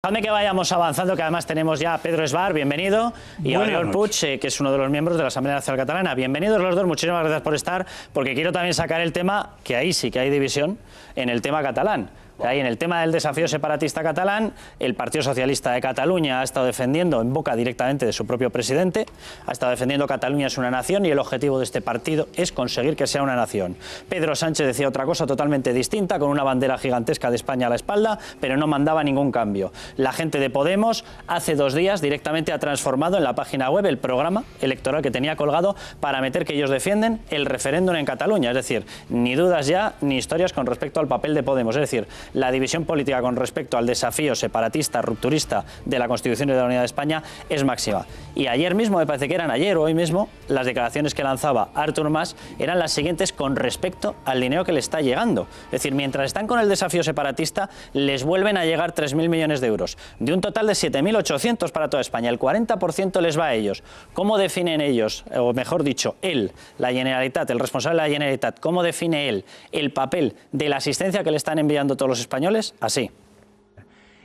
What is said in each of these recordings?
Dejadme que vayamos avanzando, que además tenemos ya a Pedro Esbar, bienvenido, y a Oriol Puig, que es uno de los miembros de la Asamblea Nacional Catalana. Bienvenidos los dos, muchísimas gracias por estar, porque quiero también sacar el tema, que ahí sí que hay división, en el tema catalán. Ahí en el tema del desafío separatista catalán, el Partido Socialista de Cataluña ha estado defendiendo, en boca directamente de su propio presidente, ha estado defendiendo Cataluña es una nación y el objetivo de este partido es conseguir que sea una nación. Pedro Sánchez decía otra cosa totalmente distinta, con una bandera gigantesca de España a la espalda, pero no mandaba ningún cambio. La gente de Podemos hace 2 días directamente ha transformado en la página web el programa electoral que tenía colgado para meter que ellos defienden el referéndum en Cataluña. Es decir, ni dudas ya ni historias con respecto al papel de Podemos. Es decir, la división política con respecto al desafío separatista, rupturista de la Constitución y de la Unidad de España es máxima. Y ayer mismo, me parece que eran ayer o hoy mismo, las declaraciones que lanzaba Artur Mas eran las siguientes con respecto al dinero que le está llegando. Es decir, mientras están con el desafío separatista, les vuelven a llegar 3.000 millones de euros. De un total de 7.800 para toda España, el 40% les va a ellos. ¿Cómo definen ellos, o mejor dicho, él, la Generalitat, el responsable de la Generalitat, cómo define él el papel de la asistencia que le están enviando todos los españoles? Así.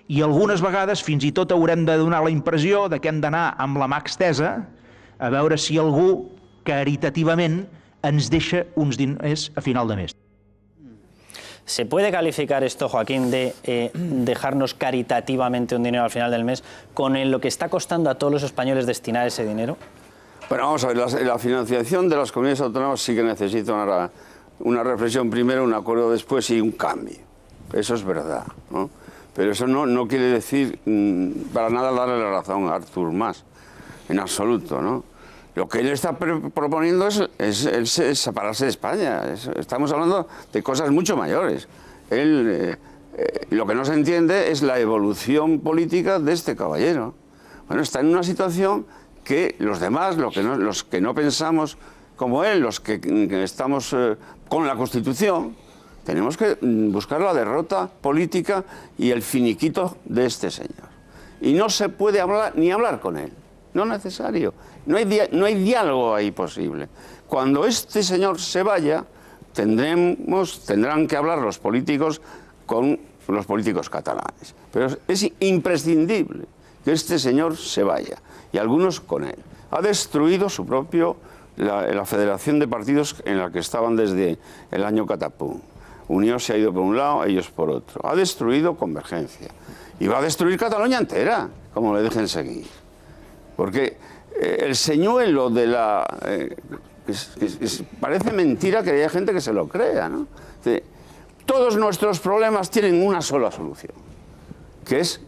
I algunes vegades fins i tot haurem de donar la impressió de que hem d'anar amb la mà extesa a veure si algú caritativament ens deixa uns diners a final de mes. ¿Se puede calificar esto, Joaquín, de dejarnos caritativamente un dinero al final del mes con lo que está costando a todos los españoles destinar ese dinero? Bueno, vamos a ver, la financiación de las comunidades autónomas sí que necesita una reflexión primero, un acuerdo después y un cambio. Eso es verdad, ¿no? Pero eso no quiere decir para nada darle la razón a Artur Mas, en absoluto, ¿no? Lo que él está proponiendo es separarse de España. Estamos hablando de cosas mucho mayores. Él, lo que no se entiende es la evolución política de este caballero. Bueno, está en una situación que los demás, los que no pensamos como él, los que estamos con la Constitución, tenemos que buscar la derrota política y el finiquito de este señor. Y no se puede hablar con él. No es necesario. No hay diálogo ahí posible. Cuando este señor se vaya, tendrán que hablar los políticos con los políticos catalanes. Pero es imprescindible que este señor se vaya. Y algunos con él. Ha destruido su propio, la federación de partidos en la que estaban desde el año Catapum. Unión se ha ido por un lado, ellos por otro. Ha destruido Convergencia. Y va a destruir Cataluña entera, como le dejen seguir. Porque el señuelo de la... parece mentira que haya gente que se lo crea, ¿no? Todos nuestros problemas tienen una sola solución, que es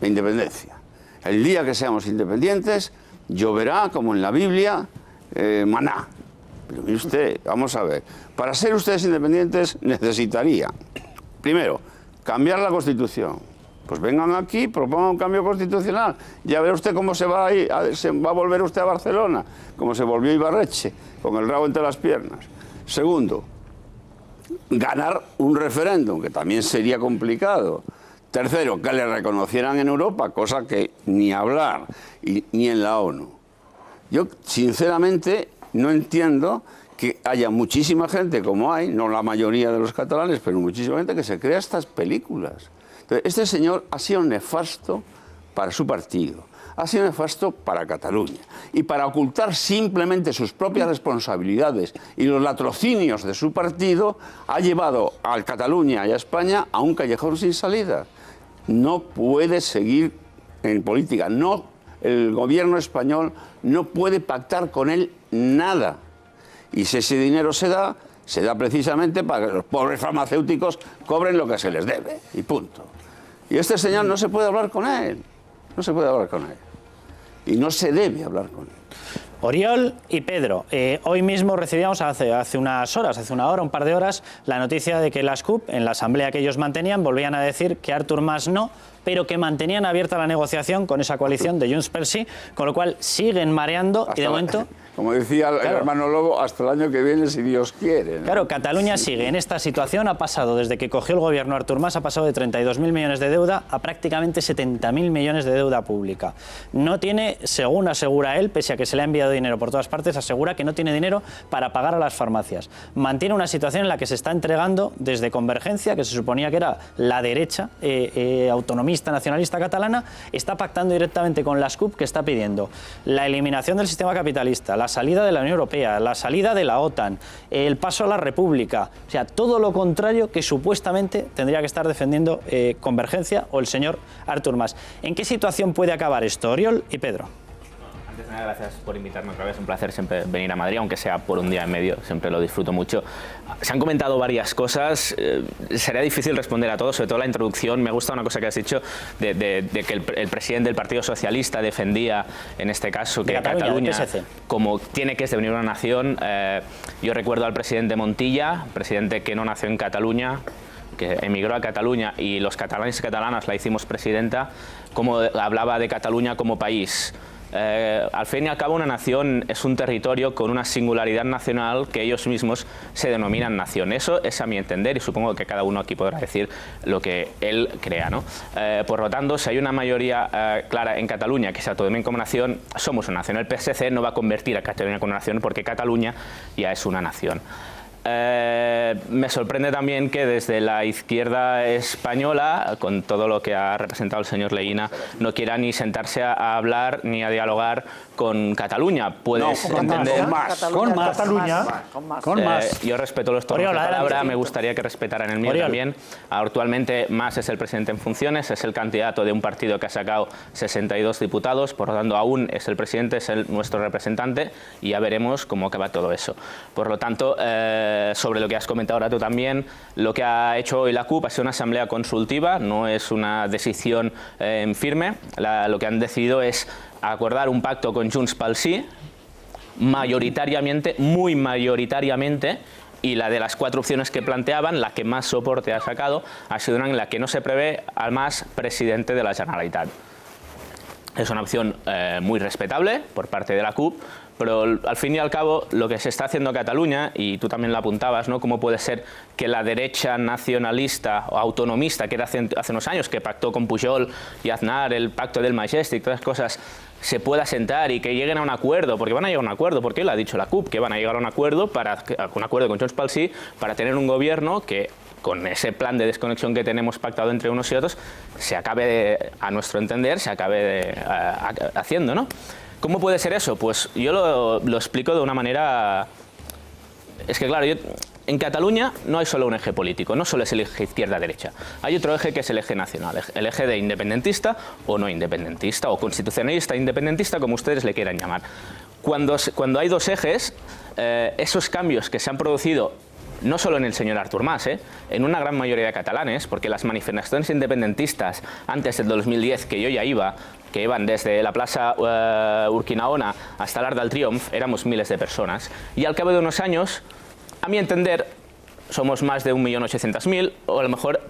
la independencia. El día que seamos independientes, lloverá, como en la Biblia, maná. Pero mire usted, vamos a ver, para ser ustedes independientes necesitarían, primero, cambiar la Constitución. Pues vengan aquí, propongan un cambio constitucional. Ya verá usted cómo se va a volver usted a Barcelona, como se volvió Ibarretxe, con el rabo entre las piernas. Segundo, ganar un referéndum, que también sería complicado. Tercero, que le reconocieran en Europa, cosa que ni hablar, ni en la ONU. Yo, sinceramente, no entiendo que haya muchísima gente, como hay, no la mayoría de los catalanes, pero muchísima gente que se crea estas películas. Entonces, este señor ha sido nefasto para su partido, ha sido nefasto para Cataluña. Y para ocultar simplemente sus propias responsabilidades y los latrocinios de su partido, ha llevado a Cataluña y a España a un callejón sin salida. No puede seguir en política, el gobierno español no puede pactar con él nada. Y si ese dinero se da precisamente para que los pobres farmacéuticos cobren lo que se les debe, y punto. Y este señor no se puede hablar con él, no se puede hablar con él. Y no se debe hablar con él. Oriol y Pedro, hoy mismo recibíamos hace unas horas, hace una hora, un par de horas, la noticia de que las CUP, en la asamblea que ellos mantenían, volvían a decir que Artur Mas no, pero que mantenían abierta la negociación con esa coalición de Junts pel Sí, con lo cual siguen mareando y de momento Como decía el hermano Lobo, hasta el año que viene, si Dios quiere, ¿no? Claro, Cataluña sigue en esta situación, ha pasado, desde que cogió el gobierno Artur Mas, ha pasado de 32.000 millones de deuda a prácticamente 70.000 millones de deuda pública. No tiene, según asegura él, pese a que se le ha enviado dinero por todas partes, asegura que no tiene dinero para pagar a las farmacias. Mantiene una situación en la que se está entregando desde Convergencia, que se suponía que era la derecha autonomista, nacionalista catalana, está pactando directamente con las CUP, que está pidiendo la eliminación del sistema capitalista, la salida de la Unión Europea, la salida de la OTAN, el paso a la República, o sea, todo lo contrario que supuestamente tendría que estar defendiendo Convergencia o el señor Artur Mas. ¿En qué situación puede acabar esto, Oriol y Pedro? Antes de nada, gracias por invitarme otra vez, es un placer siempre venir a Madrid, aunque sea por un día y medio, siempre lo disfruto mucho. Se han comentado varias cosas, sería difícil responder a todo, sobre todo la introducción. Me gusta una cosa que has dicho de que el presidente del Partido Socialista defendía, en este caso, que Cataluña, como tiene que devenir una nación. Yo recuerdo al presidente Montilla, presidente que no nació en Cataluña, que emigró a Cataluña, y los catalanes y catalanas la hicimos presidenta, como hablaba de Cataluña como país. Al fin y al cabo, una nación es un territorio con una singularidad nacional que ellos mismos se denominan nación. Eso es a mi entender, y supongo que cada uno aquí podrá decir lo que él crea, ¿no? Por lo tanto, si hay una mayoría clara en Cataluña que se autodenomina como nación, somos una nación. El PSC no va a convertir a Cataluña como nación porque Cataluña ya es una nación. Me sorprende también que desde la izquierda española, con todo lo que ha representado el señor Leguina, no quiera ni sentarse a hablar ni a dialogar con Cataluña. Puedes entender... Con Cataluña. Yo respeto los tonos de palabra, me gustaría que respetaran el mío también. Actualmente Mas es el presidente en funciones, es el candidato de un partido que ha sacado 62 diputados, por lo tanto aún es el presidente, es nuestro representante, y ya veremos cómo acaba todo eso. Por lo tanto, sobre lo que has comentado ahora tú también, lo que ha hecho hoy la CUP ha sido una asamblea consultiva, no es una decisión en firme. Lo que han decidido es acordar un pacto con Junts pel Sí, mayoritariamente, muy mayoritariamente, y la de las 4 opciones que planteaban, la que más soporte ha sacado, ha sido una en la que no se prevé al Mas presidente de la Generalitat. Es una opción muy respetable por parte de la CUP, pero al fin y al cabo lo que se está haciendo en Cataluña, y tú también lo apuntabas, ¿no? ¿Cómo puede ser que la derecha nacionalista o autonomista, que era hace unos años, que pactó con Pujol y Aznar el pacto del Majestic, todas las cosas, se pueda sentar y que lleguen a un acuerdo? Porque van a llegar a un acuerdo, porque lo ha dicho la CUP, que van a llegar a un acuerdo con Junts pel Sí para tener un gobierno que, con ese plan de desconexión que tenemos pactado entre unos y otros, se acabe, a nuestro entender, se acabe haciendo, ¿no? ¿Cómo puede ser eso? Pues yo lo explico de una manera... Es que, claro, en Cataluña no hay solo un eje político, no solo es el eje izquierda-derecha. Hay otro eje que es el eje nacional, el eje de independentista o no independentista, o constitucionalista independentista, como ustedes le quieran llamar. Cuando hay dos ejes, esos cambios que se han producido no solo en el señor Artur Mas, en una gran mayoría de catalanes, porque las manifestaciones independentistas antes del 2010, que yo ya iba, que iban desde la plaza Urquinaona hasta el Arc del Triomf, éramos miles de personas, y al cabo de unos años, a mi entender, somos más de 1.800.000, o a lo mejor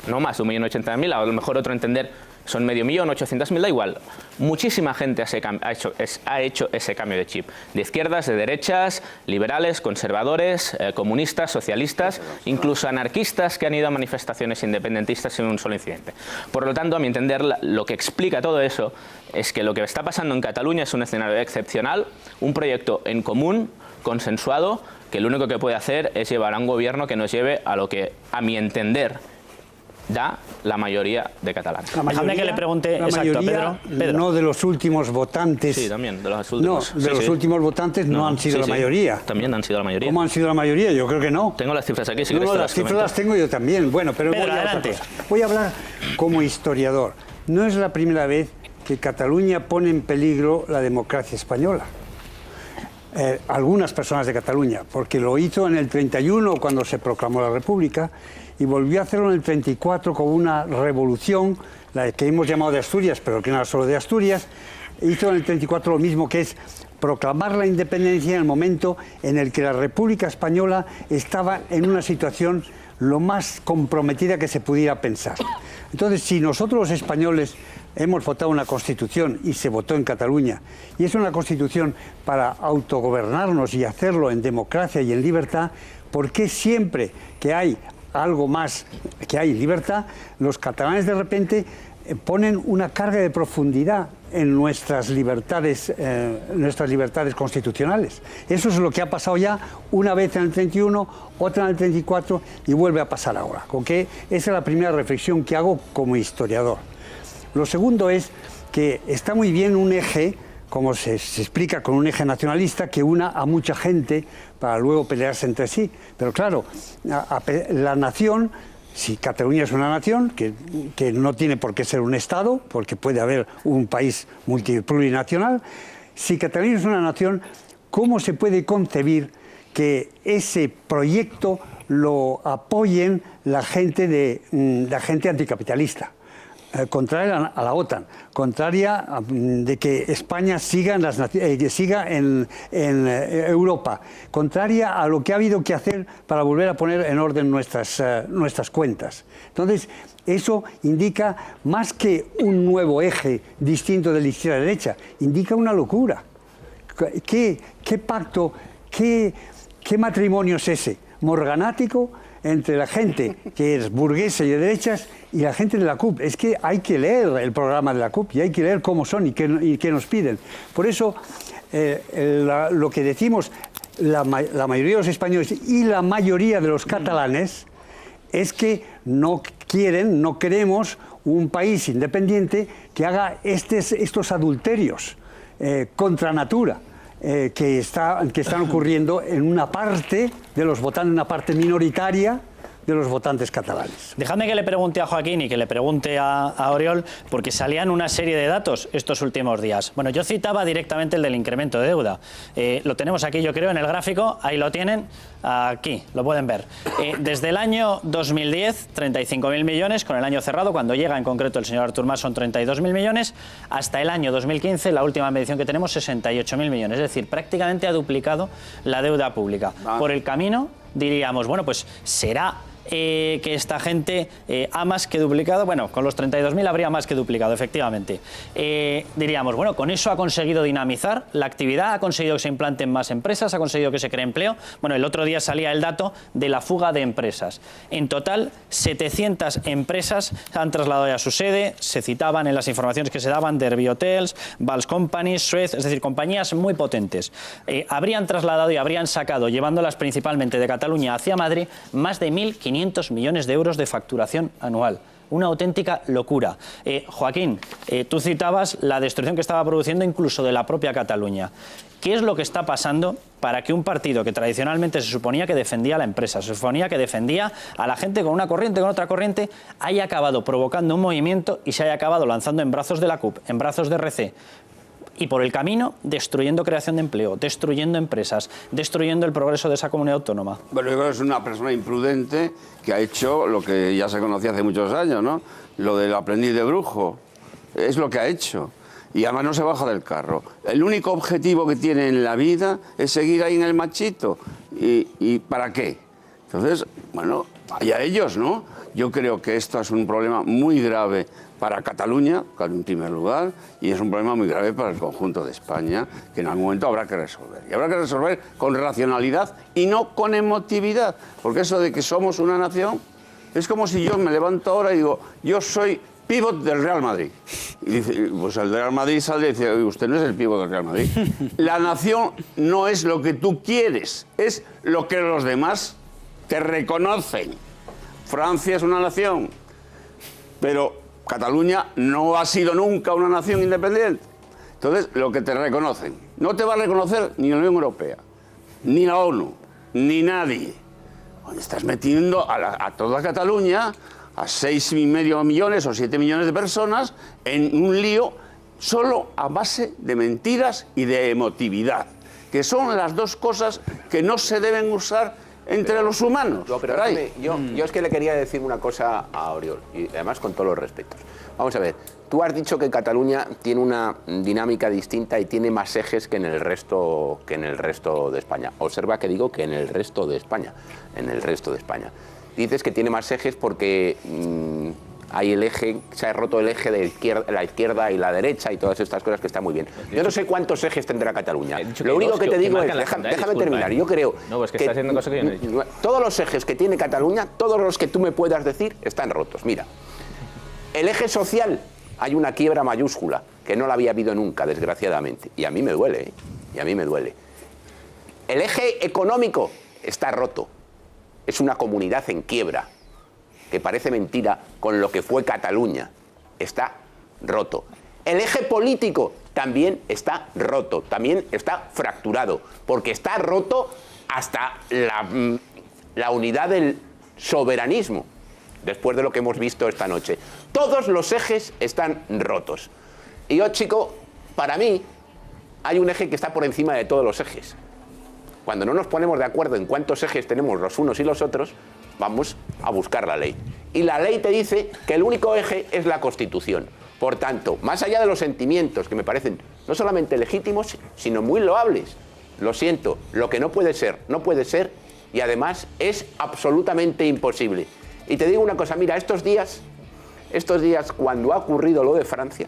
no más de 1.800.000, a lo mejor otro entender son 500.000, 800.000, da igual. Muchísima gente ha hecho ese cambio de chip. De izquierdas, de derechas, liberales, conservadores, comunistas, socialistas, incluso anarquistas que han ido a manifestaciones independentistas sin un solo incidente. Por lo tanto, a mi entender, lo que explica todo eso es que lo que está pasando en Cataluña es un escenario excepcional, un proyecto en común, consensuado, que lo único que puede hacer es llevar a un gobierno que nos lleve a lo que, a mi entender, da la mayoría de catalanes. Déjame que le pregunte exacto a Pedro. No de los últimos votantes. Sí, también, de los últimos. No, de los últimos votantes no han sido la mayoría. También han sido la mayoría. ¿Cómo han sido la mayoría? Yo creo que no. Tengo las cifras aquí, si no, las cifras las tengo yo también. Bueno, pero Pedro, adelante. Voy a hablar como historiador. No es la primera vez que Cataluña pone en peligro la democracia española. Algunas personas de Cataluña, porque lo hizo en el 31 cuando se proclamó la República, y volvió a hacerlo en el 34 con una revolución, la que hemos llamado de Asturias, pero que no era solo de Asturias. Hizo en el 34 lo mismo, que es proclamar la independencia en el momento en el que la República Española estaba en una situación lo más comprometida que se pudiera pensar. Entonces, si nosotros los españoles hemos votado una Constitución y se votó en Cataluña, y es una Constitución para autogobernarnos y hacerlo en democracia y en libertad, ¿por qué siempre que hay algo más, que hay libertad, los catalanes de repente ponen una carga de profundidad en nuestras libertades constitucionales? Eso es lo que ha pasado ya una vez en el 31, otra en el 34 y vuelve a pasar ahora. Con que esa es la primera reflexión que hago como historiador. Lo segundo es que está muy bien un eje, como se explica, con un eje nacionalista que una a mucha gente para luego pelearse entre sí. Pero claro, la nación, si Cataluña es una nación, que no tiene por qué ser un Estado, porque puede haber un país plurinacional, si Cataluña es una nación, ¿cómo se puede concebir que ese proyecto lo apoyen la gente anticapitalista? Contraria a la OTAN, contraria de que España siga en Europa, contraria a lo que ha habido que hacer para volver a poner en orden nuestras cuentas. Entonces, eso indica más que un nuevo eje distinto de la izquierda-derecha, indica una locura. ¿Qué pacto, qué matrimonio es ese? Morganático entre la gente que es burguesa y de derechas y la gente de la CUP. Es que hay que leer el programa de la CUP y hay que leer cómo son y qué nos piden. Por eso, lo que decimos la mayoría de los españoles y la mayoría de los catalanes es que no queremos un país independiente que haga estos adulterios contra natura. Que están ocurriendo en una parte de los votantes, una parte minoritaria de los votantes catalanes. Dejadme que le pregunte a Joaquín y que le pregunte a Oriol, porque salían una serie de datos estos últimos días. Bueno, yo citaba directamente el del incremento de deuda. Lo tenemos aquí, yo creo, en el gráfico, ahí lo tienen, aquí, lo pueden ver. Desde el año 2010, 35.000 millones, con el año cerrado, cuando llega en concreto el señor Artur Mas son 32.000 millones, hasta el año 2015, la última medición que tenemos, 68.000 millones. Es decir, prácticamente ha duplicado la deuda pública. Por el camino, diríamos, bueno, pues será que esta gente ha más que duplicado. Bueno, con los 32.000 habría más que duplicado, efectivamente. Diríamos, bueno, con eso ha conseguido dinamizar la actividad, ha conseguido que se implanten más empresas, ha conseguido que se cree empleo. Bueno, el otro día salía el dato de la fuga de empresas. En total, 700 empresas han trasladado ya su sede, se citaban en las informaciones que se daban de Derby Hotels, Vals Companies, Suez, es decir, compañías muy potentes. Habrían trasladado y habrían sacado, llevándolas principalmente de Cataluña hacia Madrid, más de 1.500 millones de euros de facturación anual. Una auténtica locura. Joaquín, tú citabas la destrucción que estaba produciendo incluso de la propia Cataluña. ¿Qué es lo que está pasando para que un partido que tradicionalmente se suponía que defendía a la empresa, se suponía que defendía a la gente con una corriente, con otra corriente, haya acabado provocando un movimiento y se haya acabado lanzando en brazos de la CUP, en brazos de RC, y por el camino destruyendo creación de empleo, destruyendo empresas, destruyendo el progreso de esa comunidad autónoma? Bueno, yo creo que es una persona imprudente que ha hecho lo que ya se conocía hace muchos años, ¿no? Lo del aprendiz de brujo. Es lo que ha hecho. Y además no se baja del carro. El único objetivo que tiene en la vida es seguir ahí en el machito. ¿Y para qué? Entonces, bueno, allá ellos, ¿no? Yo creo que esto es un problema muy grave para Cataluña, en primer lugar, y es un problema muy grave para el conjunto de España, que en algún momento habrá que resolver. Y habrá que resolver con racionalidad y no con emotividad, porque eso de que somos una nación es como si yo me levanto ahora y digo, yo soy pívot del Real Madrid. Y dice, pues el Real Madrid sale y dice, usted no es el pívot del Real Madrid. La nación no es lo que tú quieres, es lo que los demás te reconocen. Francia es una nación, pero Cataluña no ha sido nunca una nación independiente. Entonces, lo que te reconocen. No te va a reconocer ni la Unión Europea, ni la ONU, ni nadie. Estás metiendo a toda Cataluña, a 6,5 millones o 7 millones de personas, en un lío solo a base de mentiras y de emotividad, que son las dos cosas que no se deben usar entre los humanos. No, pero yo es que le quería decir una cosa a Oriol, y además con todos los respetos. Vamos a ver, tú has dicho que Cataluña tiene una dinámica distinta y tiene más ejes que en el resto de España. Observa que digo que en el resto de España, dices que tiene más ejes porque hay el eje, se ha roto el eje de la izquierda y la derecha y todas estas cosas que están muy bien. Yo no sé cuántos ejes tendrá Cataluña. Lo único que te digo es, déjame terminar, yo creo que todos los ejes que tiene Cataluña, todos los que tú me puedas decir, están rotos. Mira, el eje social, hay una quiebra mayúscula, que no la había habido nunca, desgraciadamente. Y a mí me duele, ¿eh? Y a mí me duele. El eje económico está roto. Es una comunidad en quiebra, que parece mentira con lo que fue Cataluña. Está roto. El eje político también está roto, también está fracturado, porque está roto hasta la unidad del soberanismo, después de lo que hemos visto esta noche. Todos los ejes están rotos. Y yo, chico, para mí, hay un eje que está por encima de todos los ejes. Cuando no nos ponemos de acuerdo en cuántos ejes tenemos los unos y los otros, vamos a buscar la ley. Y la ley te dice que el único eje es la Constitución. Por tanto, más allá de los sentimientos que me parecen no solamente legítimos, sino muy loables, lo siento, lo que no puede ser, no puede ser, y además es absolutamente imposible. Y te digo una cosa, mira, estos días cuando ha ocurrido lo de Francia,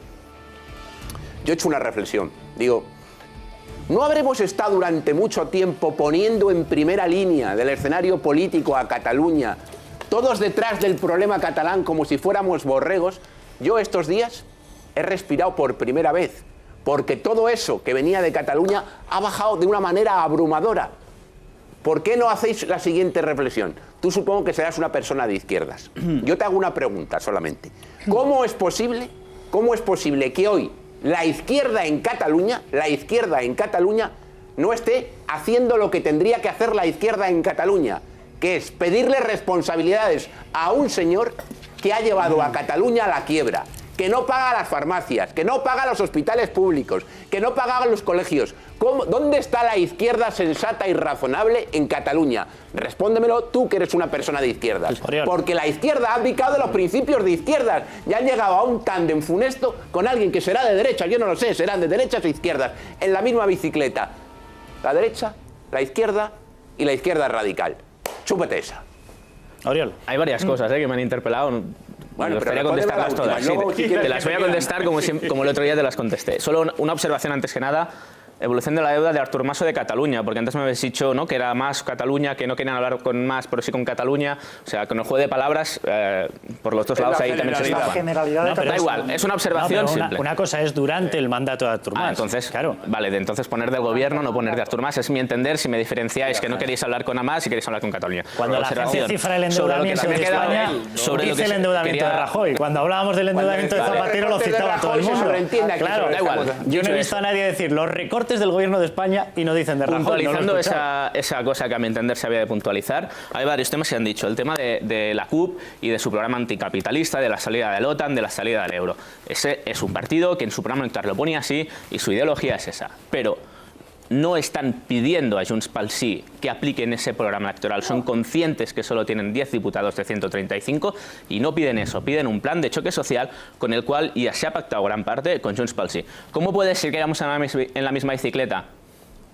yo he hecho una reflexión. Digo, ¿no habremos estado durante mucho tiempo poniendo en primera línea del escenario político a Cataluña, todos detrás del problema catalán como si fuéramos borregos? Yo estos días he respirado por primera vez, porque todo eso que venía de Cataluña ha bajado de una manera abrumadora. ¿Por qué no hacéis la siguiente reflexión? Tú supongo que serás una persona de izquierdas. Yo te hago una pregunta solamente. ¿Cómo es posible que hoy la izquierda en Cataluña no esté haciendo lo que tendría que hacer la izquierda en Cataluña, que es pedirle responsabilidades a un señor que ha llevado a Cataluña a la quiebra, que no paga las farmacias, que no paga los hospitales públicos, que no paga los colegios? ¿Dónde está la izquierda sensata y razonable en Cataluña? Respóndemelo tú, que eres una persona de izquierdas. Porque la izquierda ha abdicado de los principios de izquierdas y han llegado a un tándem funesto con alguien que será de derechas, yo no lo sé, serán de derechas e izquierdas, en la misma bicicleta. La derecha, la izquierda y la izquierda radical. Chúpate esa. Oriol. Hay varias cosas que me han interpelado. Bueno, me gustaría contestarlas todas. Sí, te las voy a contestar como el otro día te las contesté. Solo una observación antes que nada. Evolución de la deuda de Artur Mas o de Cataluña, porque antes me habéis dicho, ¿no?, que era más Cataluña, que no querían hablar con Mas, pero sí con Cataluña. O sea, con el juego de palabras, por los dos lados ahí también se escapa. Da igual, es una observación simple. Una cosa es durante el mandato de Artur Mas. Entonces, claro. Vale, de entonces poner del gobierno, no poner de Artur Mas. Es mi entender si me diferenciáis que no queréis hablar con Mas y queréis hablar con Cataluña. Cuando la agencia cifra el endeudamiento de España, dice el endeudamiento de Rajoy. Cuando hablábamos del endeudamiento de Zapatero lo citaba todo el mundo. Claro, da igual. Yo no he visto a nadie decir los recortes del gobierno de España y no dicen de Rajoy. Puntualizando esa cosa que a mi entender se había de puntualizar, hay varios temas que han dicho. El tema de la CUP y de su programa anticapitalista, de la salida de la OTAN, de la salida del euro. Ese es un partido que en su programa electoral lo pone así y su ideología es esa. Pero no están pidiendo a Junts pel Sí que apliquen ese programa electoral. Son conscientes que solo tienen 10 diputados de 135 y no piden eso. Piden un plan de choque social con el cual ya se ha pactado gran parte con Junts pel Sí. ¿Cómo puede ser que vayamos en la misma bicicleta?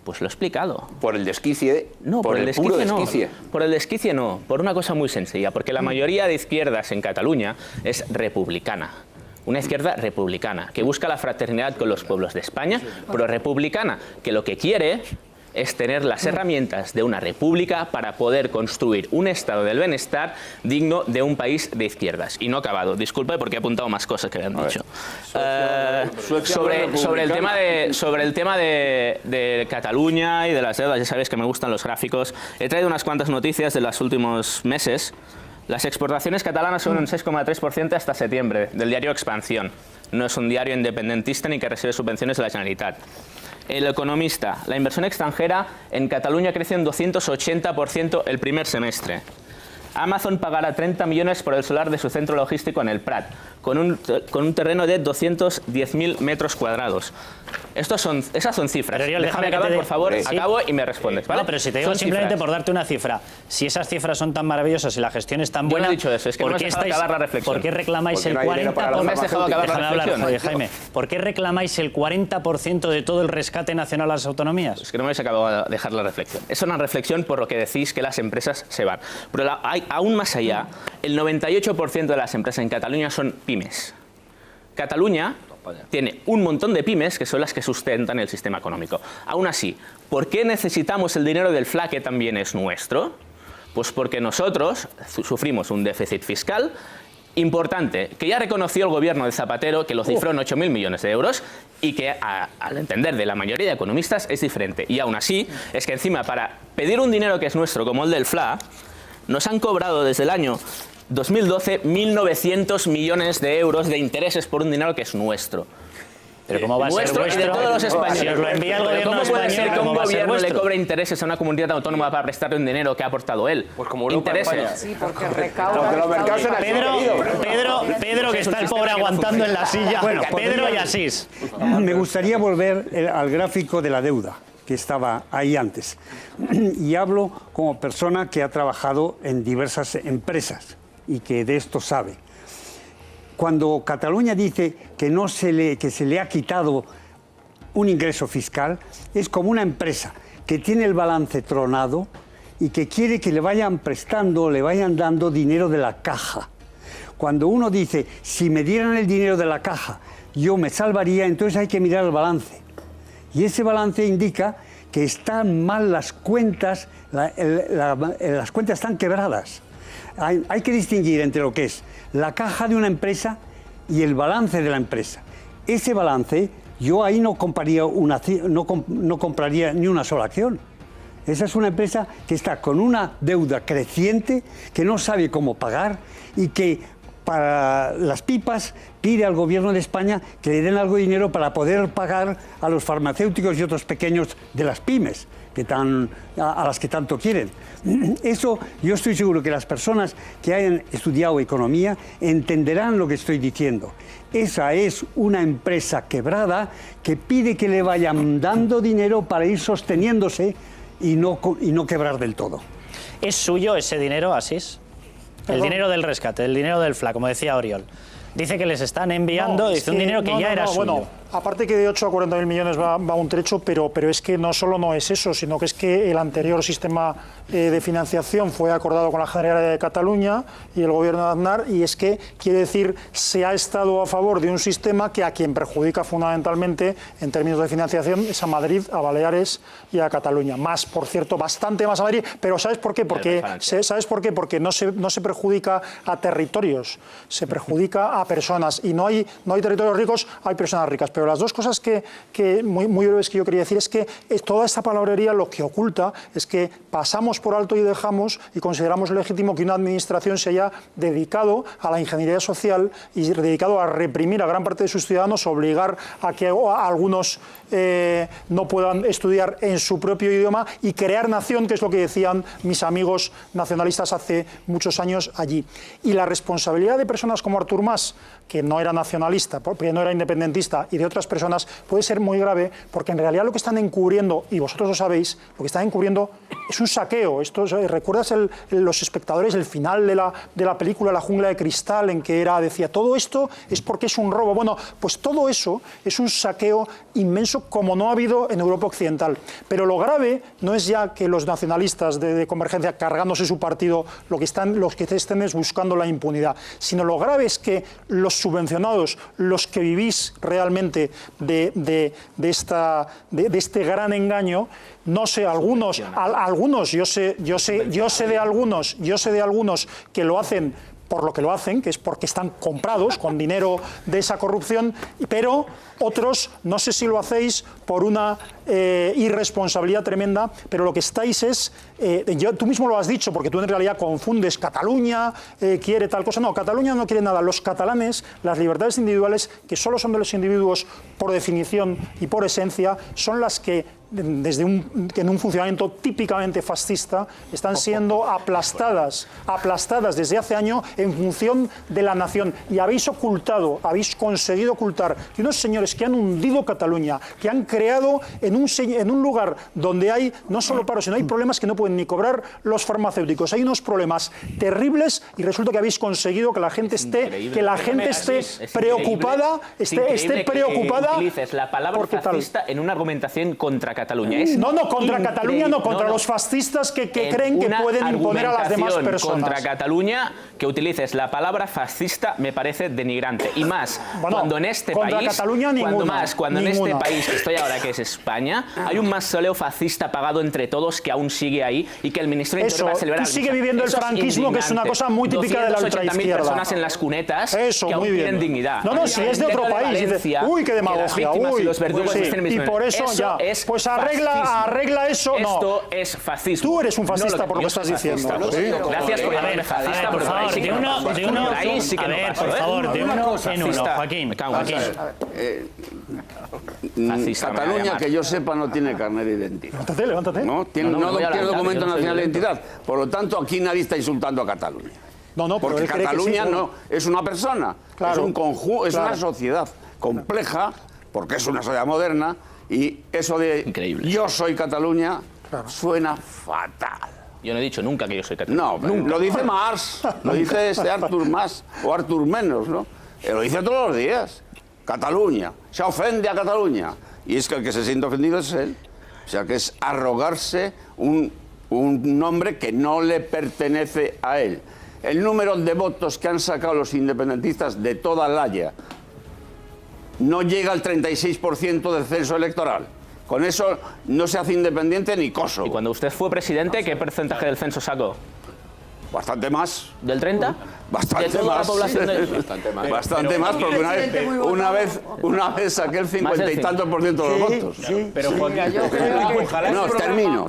Pues lo he explicado. Por el desquicie. No, por el desquicie no. Por el desquicie no. Por una cosa muy sencilla. Porque la mayoría de izquierdas en Cataluña es republicana. Una izquierda republicana, que busca la fraternidad con los pueblos de España, pero republicana, que lo que quiere es tener las herramientas de una república para poder construir un estado del bienestar digno de un país de izquierdas. Y no he acabado, disculpe porque he apuntado más cosas que me han dicho. Sobre el tema de Cataluña y de las deudas, ya sabéis que me gustan los gráficos. He traído unas cuantas noticias de los últimos meses. Las exportaciones catalanas son un 6,3% hasta septiembre, del diario Expansión. No es un diario independentista ni que recibe subvenciones de la Generalitat. El Economista, la inversión extranjera en Cataluña creció un 280% el primer semestre. Amazon pagará 30 millones por el solar de su centro logístico en el Prat, con un terreno de 210.000 metros cuadrados. Esas son cifras. Pero déjame acabar, por favor, acabo y me respondes, ¿vale? No, pero si te digo simplemente por darte una cifra, si esas cifras son tan maravillosas y la gestión es tan buena, yo no he dicho eso, es que no me has dejado acabar la reflexión. ¿Por qué reclamáis el 40%? No me has dejado acabar la reflexión. Oye, Jaime, ¿por qué reclamáis el 40% de todo el rescate nacional a las autonomías? Es que no me habéis acabado de dejar la reflexión. Es una reflexión por lo que decís que las empresas se van. Pero aún más allá, el 98% de las empresas en Cataluña son pymes. Cataluña tiene un montón de pymes que son las que sustentan el sistema económico. Aún así, ¿por qué necesitamos el dinero del FLA que también es nuestro? Pues porque nosotros sufrimos un déficit fiscal importante, que ya reconoció el gobierno de Zapatero, que lo cifró en 8.000 millones de euros y que, al entender de la mayoría de economistas, es diferente. Y aún así, es que encima, para pedir un dinero que es nuestro, como el del FLA, nos han cobrado desde el año 2012 1.900 millones de euros de intereses por un dinero que es nuestro. Pero ¿cómo va a ser Nuestro y de vuestro? todos los españoles. Si os lo envía el gobierno ¿Cómo puede ser español, que un ¿cómo va a ser gobierno le vuestro? cobre intereses a una comunidad autónoma para prestarle un dinero que ha aportado él? Pues como Europa, intereses. España. Sí, porque recauda. Porque los mercados se Pedro, que está el pobre aguantando en la silla. Bueno, Pedro y Asís. Me gustaría volver al gráfico de la deuda, que estaba ahí antes. Y hablo como persona que ha trabajado en diversas empresas y que de esto sabe. Cuando Cataluña dice que se le ha quitado un ingreso fiscal, es como una empresa que tiene el balance tronado y que quiere que le vayan prestando, le vayan dando dinero de la caja. Cuando uno dice, si me dieran el dinero de la caja, yo me salvaría, entonces hay que mirar el balance. Y ese balance indica que están mal las cuentas, las cuentas están quebradas. Hay que distinguir entre lo que es la caja de una empresa y el balance de la empresa. Ese balance, yo ahí no compraría ni una sola acción. Esa es una empresa que está con una deuda creciente, que no sabe cómo pagar y que para las pipas pide al gobierno de España que le den algo de dinero para poder pagar a los farmacéuticos y otros pequeños de las pymes, a las que tanto quieren. Eso yo estoy seguro que las personas que hayan estudiado economía entenderán lo que estoy diciendo. Esa es una empresa quebrada que pide que le vayan dando dinero para ir sosteniéndose y no quebrar del todo. ¿Es suyo ese dinero, Asís? El dinero del rescate, el dinero del FLA, como decía Oriol. Dice que les están enviando un dinero que ya era suyo. Bueno, aparte que de 8 a 40.000 millones va un trecho, pero es que no solo no es eso, sino que es que el anterior sistema de financiación fue acordado con la Generalidad de Cataluña y el gobierno de Aznar, y es que, quiere decir, se ha estado a favor de un sistema que a quien perjudica fundamentalmente en términos de financiación es a Madrid, a Baleares y a Cataluña. Más, por cierto, bastante más a Madrid, pero ¿sabes por qué? ¿Sabes por qué? Porque no se perjudica a territorios, se perjudica a personas, y no hay territorios ricos, hay personas ricas. Pero las dos cosas que muy breves que yo quería decir es que toda esta palabrería lo que oculta es que pasamos por alto y dejamos y consideramos legítimo que una administración se haya dedicado a la ingeniería social y dedicado a reprimir a gran parte de sus ciudadanos, obligar a que algunos no puedan estudiar en su propio idioma y crear nación, que es lo que decían mis amigos nacionalistas hace muchos años allí. Y la responsabilidad de personas como Artur Mas, que no era nacionalista, porque no era independentista, y de otras personas, puede ser muy grave, porque en realidad lo que están encubriendo, y vosotros lo sabéis, lo que están encubriendo es un saqueo. ¿Recuerdas los espectadores el final de la película La jungla de cristal, en que decía, todo esto es porque es un robo? Bueno, pues todo eso es un saqueo inmenso como no ha habido en Europa Occidental. Pero lo grave no es ya que los nacionalistas de Convergencia, cargándose su partido, los que estén es buscando la impunidad, sino lo grave es que los subvencionados, los que vivís realmente de este gran engaño, no sé, algunos, yo sé de algunos que lo hacen por lo que lo hacen, que es porque están comprados con dinero de esa corrupción, pero otros no sé si lo hacéis por una irresponsabilidad tremenda, pero lo que estáis es, tú mismo lo has dicho, porque tú en realidad confundes Cataluña, quiere tal cosa. No, Cataluña no quiere nada. Los catalanes, las libertades individuales, que solo son de los individuos por definición y por esencia, son las que en un funcionamiento típicamente fascista están siendo aplastadas desde hace años en función de la nación, y habéis conseguido ocultar que unos señores que han hundido Cataluña, que han creado en un lugar donde hay no solo paro, sino hay problemas que no pueden ni cobrar los farmacéuticos, hay unos problemas terribles, y resulta que habéis conseguido que la gente esté preocupada, que utilices la palabra fascista en una argumentación contra Cataluña. No, contra Cataluña no, contra los fascistas que creen que pueden imponer a las demás personas. Contra Cataluña, que utilices la palabra fascista me parece denigrante. Y más, cuando en este país, cuando en este país que estoy ahora, que es España, hay un mausoleo fascista pagado entre todos que aún sigue ahí y que el ministro de Interior va a celebrar. Tú sigue viviendo el franquismo, que es una cosa muy típica de la ultraizquierda. Personas en las cunetas que aún tienen dignidad. No, si es de otro país. Uy, qué demagogia. Y por eso ya. Pues arregla eso. Esto es fascismo. Tú eres un fascista por lo que estás diciendo. Gracias por llamarme fascista. Por favor, de uno en uno. Joaquín. Cataluña, que yo sepa, no tiene carnet de identidad. Levántate. No tiene documento nacional de identidad. Por lo tanto, aquí nadie está insultando a Cataluña. Porque Cataluña no es una persona, es un conjunto, es una sociedad compleja, porque es una sociedad moderna, y eso de yo soy Cataluña suena fatal. Yo no he dicho nunca que yo soy catalán. No, nunca. Lo dice Marx, lo dice Artur Mas o Artur Menos, ¿no? Lo dice todos los días. Cataluña, se ofende a Cataluña. Y es que el que se siente ofendido es él. O sea, que es arrogarse un nombre que no le pertenece a él. El número de votos que han sacado los independentistas de toda la Haya no llega al 36% del censo electoral. Con eso no se hace independiente ni Kosovo. ¿Y cuando usted fue presidente, qué porcentaje del censo sacó? Bastante más. ¿Del 30? Bastante ¿De toda más. la población Bastante más, porque una vez saqué el 50 y tantos por ciento de los votos. Pero Joaquín,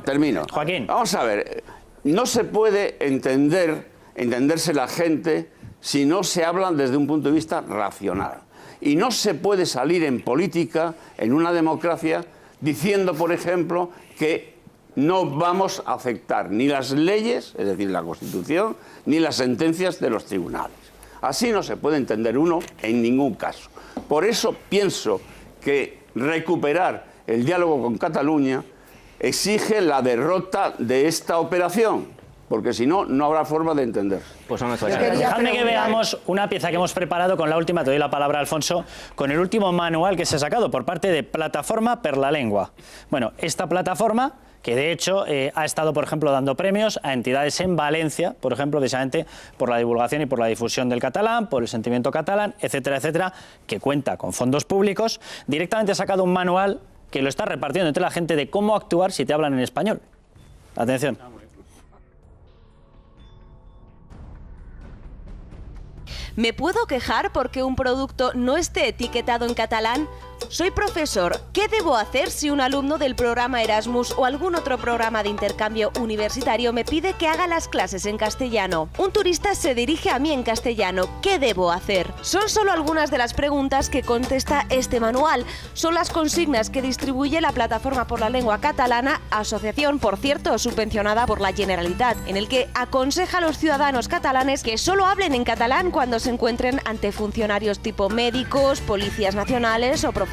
termino. Joaquín. Vamos a ver, no se puede entenderse la gente si no se hablan desde un punto de vista racional. Y no se puede salir en política, en una democracia, diciendo, por ejemplo, que no vamos a aceptar ni las leyes, es decir, la Constitución, ni las sentencias de los tribunales. Así no se puede entender uno en ningún caso. Por eso pienso que recuperar el diálogo con Cataluña exige la derrota de esta operación, porque si no, no habrá forma de entender. Pues no Dejadme que veamos una pieza que hemos preparado con la última, te doy la palabra, Alfonso, con el último manual que se ha sacado por parte de Plataforma per la Lengua. Bueno, esta plataforma, que de hecho ha estado, por ejemplo, dando premios a entidades en Valencia, por ejemplo, precisamente por la divulgación y por la difusión del catalán, por el sentimiento catalán, etcétera, etcétera, que cuenta con fondos públicos, directamente ha sacado un manual que lo está repartiendo entre la gente de cómo actuar si te hablan en español. Atención. ¿Me puedo quejar porque un producto no esté etiquetado en catalán? Soy profesor. ¿Qué debo hacer si un alumno del programa Erasmus o algún otro programa de intercambio universitario me pide que haga las clases en castellano? Un turista se dirige a mí en castellano. ¿Qué debo hacer? Son solo algunas de las preguntas que contesta este manual. Son las consignas que distribuye la Plataforma por la Lengua Catalana, asociación, por cierto, subvencionada por la Generalitat, en el que aconseja a los ciudadanos catalanes que solo hablen en catalán cuando se encuentren ante funcionarios tipo médicos, policías nacionales o profesores.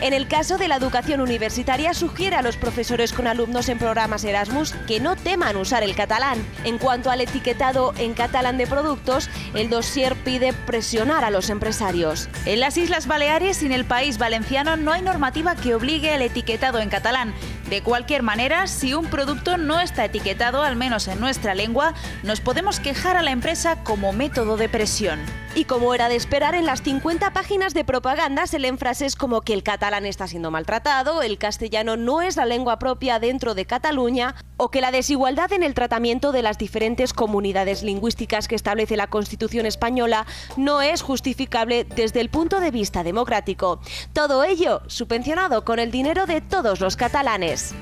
En el caso de la educación universitaria, sugiere a los profesores con alumnos en programas Erasmus que no teman usar el catalán. En cuanto al etiquetado en catalán de productos, el dossier pide presionar a los empresarios. En las Islas Baleares y en el País Valenciano no hay normativa que obligue al etiquetado en catalán. De cualquier manera, si un producto no está etiquetado, al menos en nuestra lengua, nos podemos quejar a la empresa como método de presión. Y como era de esperar, en las 50 páginas de propaganda se leen frases como que el catalán está siendo maltratado, el castellano no es la lengua propia dentro de Cataluña, o que la desigualdad en el tratamiento de las diferentes comunidades lingüísticas que establece la Constitución española no es justificable desde el punto de vista democrático. Todo ello subvencionado con el dinero de todos los catalanes.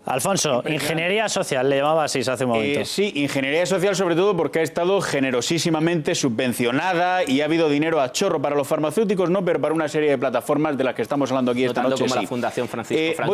Alfonso, ingeniería social, le llamaba así hace un momento. Sí, ingeniería social sobre todo porque ha estado generosísimamente subvencionada y ha habido dinero a chorro para los farmacéuticos, no, pero para una serie de plataformas de las que estamos hablando aquí esta noche. Como la Fundación Francisco Franco.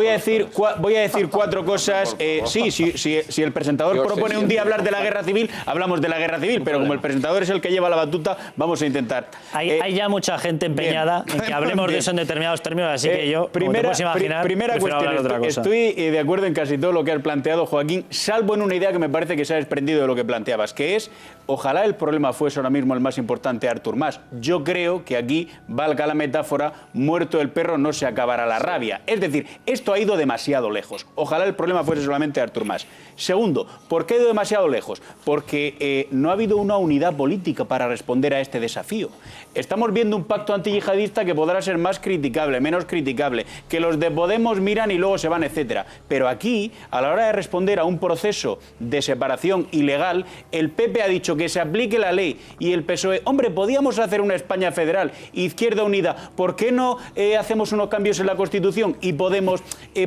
Voy a decir cuatro cosas. Si el presentador propone un día hablar de la guerra civil, hablamos de la guerra civil, pero como el presentador es el que lleva la batuta, vamos a intentar. Hay ya mucha gente empeñada en que hablemos de eso en determinados términos, así que yo, como te puedes imaginar, primera cuestión, hablar de otra cosa. Estoy de acuerdo en casi todo lo que has planteado, Joaquín, salvo en una idea que me parece que se ha desprendido de lo que planteabas, que es, ojalá el problema fuese ahora mismo el más importante, Artur Mas. Yo creo que aquí, valga la metáfora, muerto el perro no se acabará la rabia. Es decir, esto ha ido demasiado lejos. Ojalá el problema fuese solamente Artur Mas. Segundo, ¿por qué ha ido demasiado lejos? Porque no ha habido una unidad política para responder a este desafío. Estamos viendo un pacto antiyihadista que podrá ser más criticable, menos criticable, que los de Podemos miran y luego se van, etcétera. Pero aquí, a la hora de responder a un proceso de separación ilegal, el PP ha dicho que se aplique la ley y el PSOE, hombre, podíamos hacer una España federal, Izquierda Unida, ¿por qué no hacemos unos cambios en la Constitución? Y Podemos,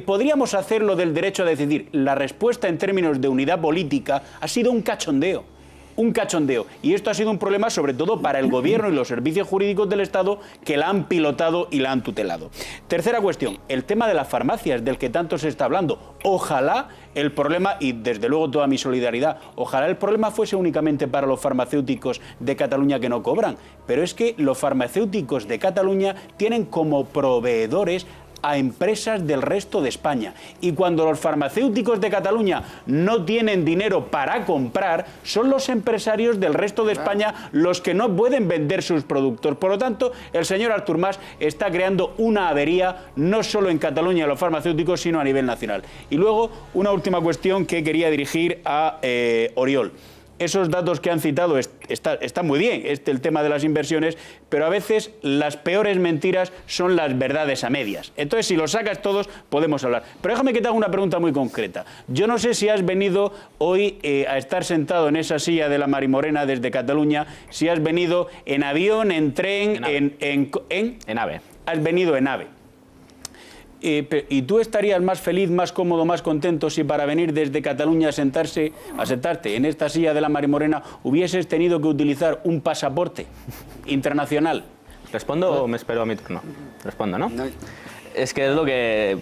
podríamos hacerlo del derecho a decidir. La respuesta en términos de unidad política ha sido un cachondeo. Un cachondeo. Y esto ha sido un problema sobre todo para el gobierno y los servicios jurídicos del Estado que la han pilotado y la han tutelado. Tercera cuestión, el tema de las farmacias del que tanto se está hablando. Ojalá el problema, y desde luego toda mi solidaridad, ojalá el problema fuese únicamente para los farmacéuticos de Cataluña que no cobran. Pero es que los farmacéuticos de Cataluña tienen como proveedores a empresas del resto de España. Y cuando los farmacéuticos de Cataluña no tienen dinero para comprar, son los empresarios del resto de España los que no pueden vender sus productos. Por lo tanto, el señor Artur Mas está creando una avería no solo en Cataluña los farmacéuticos, sino a nivel nacional. Y luego, una última cuestión que quería dirigir a Oriol. Esos datos que han citado están muy bien, el tema de las inversiones, pero a veces las peores mentiras son las verdades a medias. Entonces, si los sacas todos, podemos hablar. Pero déjame que te haga una pregunta muy concreta. Yo no sé si has venido hoy a estar sentado en esa silla de la Marimorena desde Cataluña, si has venido en avión, en tren, en AVE. Has venido en AVE. ¿Y tú estarías más feliz, más cómodo, más contento si para venir desde Cataluña a sentarte en esta silla de la Marimorena hubieses tenido que utilizar un pasaporte internacional? ¿Respondo o me espero a mi turno? Respondo, ¿no? Es que es lo que...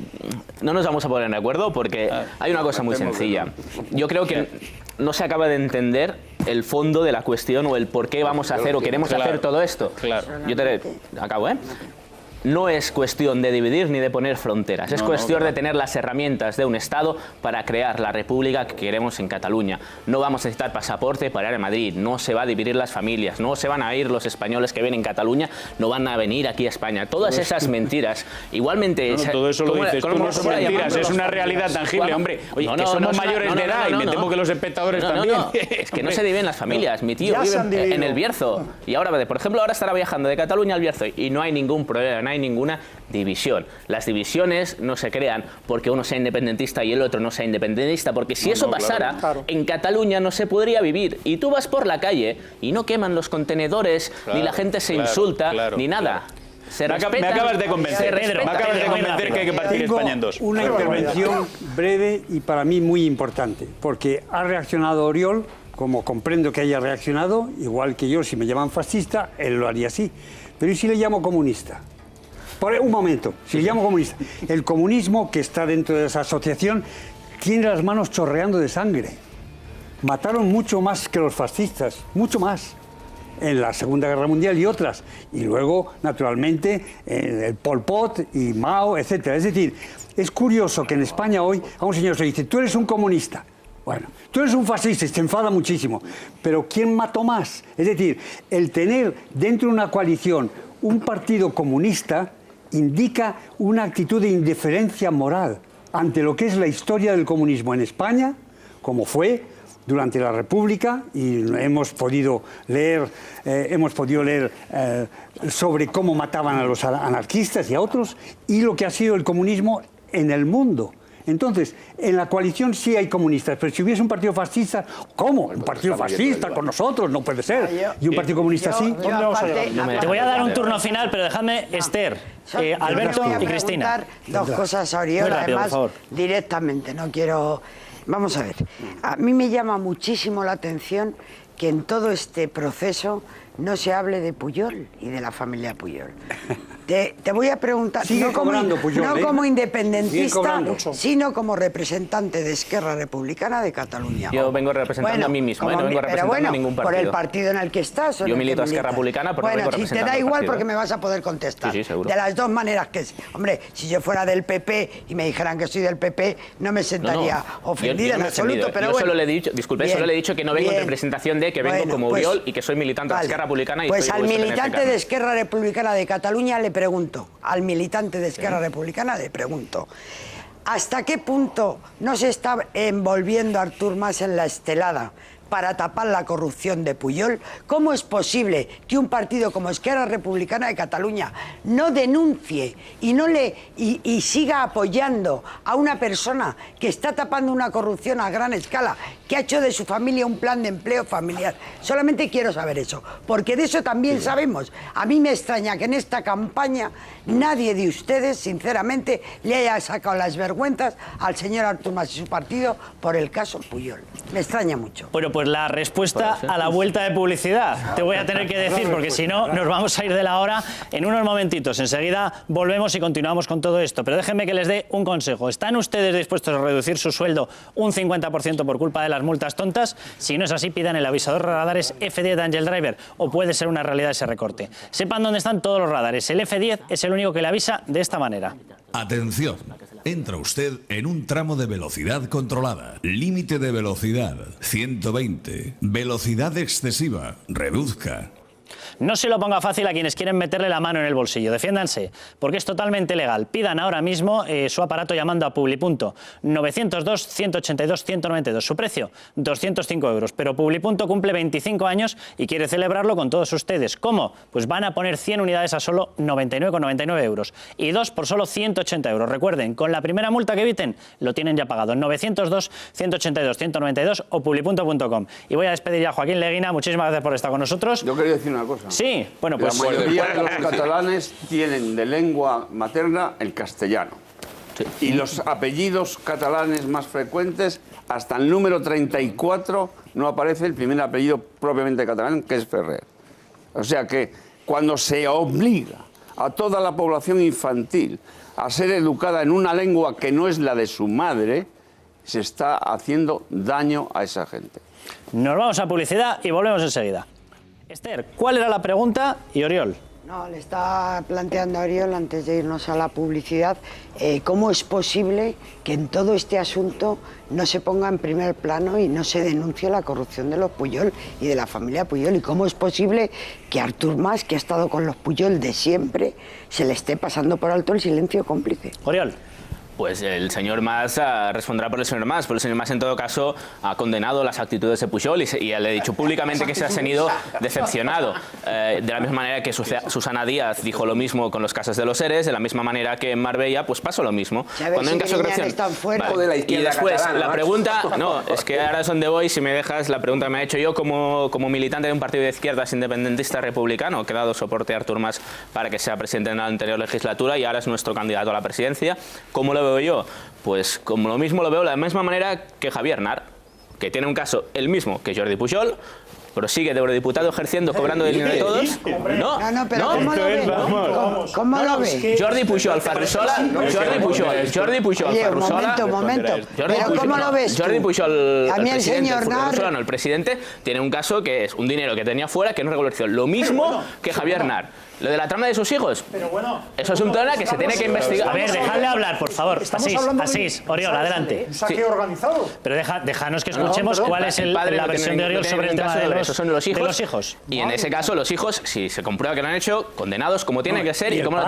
No nos vamos a poner de acuerdo porque hay una cosa muy sencilla. Yo creo que no se acaba de entender el fondo de la cuestión o el por qué vamos a hacer o queremos hacer todo esto. Claro. Yo te acabo, ¿eh? No es cuestión de dividir ni de poner fronteras, es cuestión de tener las herramientas de un Estado para crear la república que queremos en Cataluña. No vamos a necesitar pasaporte para ir a Madrid, no se va a dividir las familias, no se van a ir los españoles que viven en Cataluña, no van a venir aquí a España. Todas esas mentiras, igualmente... todo eso lo dices tú, no son mentiras, es una realidad tangible, hombre. Oye, que somos mayores de edad y me temo que los espectadores también. Es que no se dividen las familias, mi tío vive en el Bierzo y ahora, por ejemplo, ahora estará viajando de Cataluña al Bierzo y no hay ningún problema, no hay ninguna división. Las divisiones no se crean porque uno sea independentista y el otro no sea independentista, porque si eso pasara, en Cataluña no se podría vivir. Y tú vas por la calle y no queman los contenedores, ni la gente se insulta, ni nada. Me acabas de convencer, Pedro. Me acabas de convencer que hay que partir España en dos. Una intervención breve y para mí muy importante, porque ha reaccionado Oriol, como comprendo que haya reaccionado, igual que yo, si me llaman fascista, él lo haría así. Pero ¿y si le llamo comunista? Por un momento, si le llamo comunista. El comunismo que está dentro de esa asociación tiene las manos chorreando de sangre. Mataron mucho más que los fascistas, mucho más, en la Segunda Guerra Mundial y otras. Y luego, naturalmente, el Pol Pot y Mao, etcétera. Es decir, es curioso que en España hoy a un señor se le dice, tú eres un comunista. Bueno, tú eres un fascista y se enfada muchísimo. Pero ¿quién mató más? Es decir, el tener dentro de una coalición un partido comunista indica una actitud de indiferencia moral ante lo que es la historia del comunismo en España, como fue durante la República, y hemos podido leer sobre cómo mataban a los anarquistas y a otros, y lo que ha sido el comunismo en el mundo. Entonces, en la coalición sí hay comunistas, pero si hubiese un partido fascista, ¿cómo? Un partido fascista con nosotros, no puede ser. ¿Y un partido comunista sí? Te voy a dar un turno final, pero déjame, Esther, Alberto y Cristina. Dos cosas a Oriol, además, directamente, no quiero... Vamos a ver, a mí me llama muchísimo la atención que en todo este proceso no se hable de Pujol y de la familia Pujol. Te voy a preguntar, no como independentista, sino como representante de Esquerra Republicana de Cataluña. Yo vengo representando a mí mismo, no vengo representando a ningún partido. Por el partido en el que estás. Yo milito a Esquerra Republicana, pero no vengo representando. Bueno, si te da igual porque me vas a poder contestar. Sí, seguro. De las dos maneras que es. Hombre, si yo fuera del PP y me dijeran que soy del PP, no me sentaría ofendida en absoluto. Pero yo solo le he dicho, disculpe, solo le he dicho que no vengo en representación de, que vengo como Oriol y que soy militante de Esquerra Republicana. Pues al militante de Esquerra Republicana de Cataluña le pregunto, ¿hasta qué punto no se está envolviendo Artur Mas en la estelada para tapar la corrupción de Pujol? ¿Cómo es posible que un partido como Esquerra Republicana de Cataluña no denuncie y siga apoyando a una persona que está tapando una corrupción a gran escala, que ha hecho de su familia un plan de empleo familiar? Solamente quiero saber eso, porque de eso también sabemos. A mí me extraña que en esta campaña nadie de ustedes, sinceramente, le haya sacado las vergüenzas al señor Artur Mas y su partido por el caso Pujol. Me extraña mucho. Bueno, pues la respuesta a la vuelta de publicidad. Te voy a tener que decir, porque si no, nos vamos a ir de la hora en unos momentitos. Enseguida volvemos y continuamos con todo esto. Pero déjenme que les dé un consejo. ¿Están ustedes dispuestos a reducir su sueldo un 50% por culpa de las multas tontas? Si no es así, pidan el avisador radares F10 de Angel Driver, o puede ser una realidad ese recorte. Sepan dónde están todos los radares. El F10 es el único que le avisa de esta manera. Atención, entra usted en un tramo de velocidad controlada. Límite de velocidad 120. Velocidad excesiva. Reduzca. No se lo ponga fácil a quienes quieren meterle la mano en el bolsillo. Defiéndanse, porque es totalmente legal. Pidan ahora mismo su aparato llamando a Publipunto. 902-182-192. Su precio, 205 euros. Pero Publipunto cumple 25 años y quiere celebrarlo con todos ustedes. ¿Cómo? Pues van a poner 100 unidades a solo 99,99 euros. Y 2 por solo 180 euros. Recuerden, con la primera multa que eviten, lo tienen ya pagado. 902-182-192 o publipunto.com. Y voy a despedir ya a Joaquín Leguina. Muchísimas gracias por estar con nosotros. Yo quería decir una cosa. Sí, bueno, pues la mayoría de los catalanes tienen de lengua materna el castellano. Sí. Y los apellidos catalanes más frecuentes, hasta el número 34, no aparece el primer apellido propiamente catalán, que es Ferrer. O sea que cuando se obliga a toda la población infantil a ser educada en una lengua que no es la de su madre, se está haciendo daño a esa gente. Nos vamos a publicidad y volvemos enseguida. Esther, ¿cuál era la pregunta? Y Oriol. No, le estaba planteando a Oriol, antes de irnos a la publicidad, cómo es posible que en todo este asunto no se ponga en primer plano y no se denuncie la corrupción de los Pujol y de la familia Pujol, y cómo es posible que Artur Mas, que ha estado con los Pujol de siempre, se le esté pasando por alto el silencio cómplice. Oriol. Pues el señor Mas responderá por el señor Mas, pero el señor Mas en todo caso ha condenado las actitudes de Pujol y le ha dicho públicamente que se ha sentido decepcionado. De la misma manera que Susana Díaz dijo lo mismo con los casos de los ERES, de la misma manera que en Marbella pues pasó lo mismo. Cuando en caso de corrupción. Vale. Y después la pregunta, no, es que ahora es donde voy, si me dejas, la pregunta que me ha hecho yo como militante de un partido de izquierdas independentista republicano, que ha dado soporte a Artur Mas para que sea presidente en la anterior legislatura y ahora es nuestro candidato a la presidencia. ¿Cómo lo veo yo? Pues como lo mismo lo veo de la misma manera que Javier Aznar, que tiene un caso el mismo que Jordi Pujol, pero sigue de eurodiputado ejerciendo, cobrando el dinero de todos. No, pero ¿cómo lo ves? ¿Cómo lo ves? Jordi Pujol, Ferrusola, Jordi Pujol, Ferrusola. Un momento. ¿Pero cómo lo ves tú? Jordi Pujol, a mí el señor Ferrusola, el presidente, tiene un caso que es un dinero que tenía fuera que no regularizó. Lo mismo que Javier Aznar. Lo de la trama de sus hijos, pero bueno, eso es un tema que se tiene que investigar. A ver, dejadle hablar, por favor. Asís, Oriol, adelante. Saque organizado. Pero déjanos que escuchemos cuál es la versión de Oriol sobre el tema de los hijos. Y en ese caso, los hijos, si se comprueba que lo han hecho, condenados como tiene que ser y como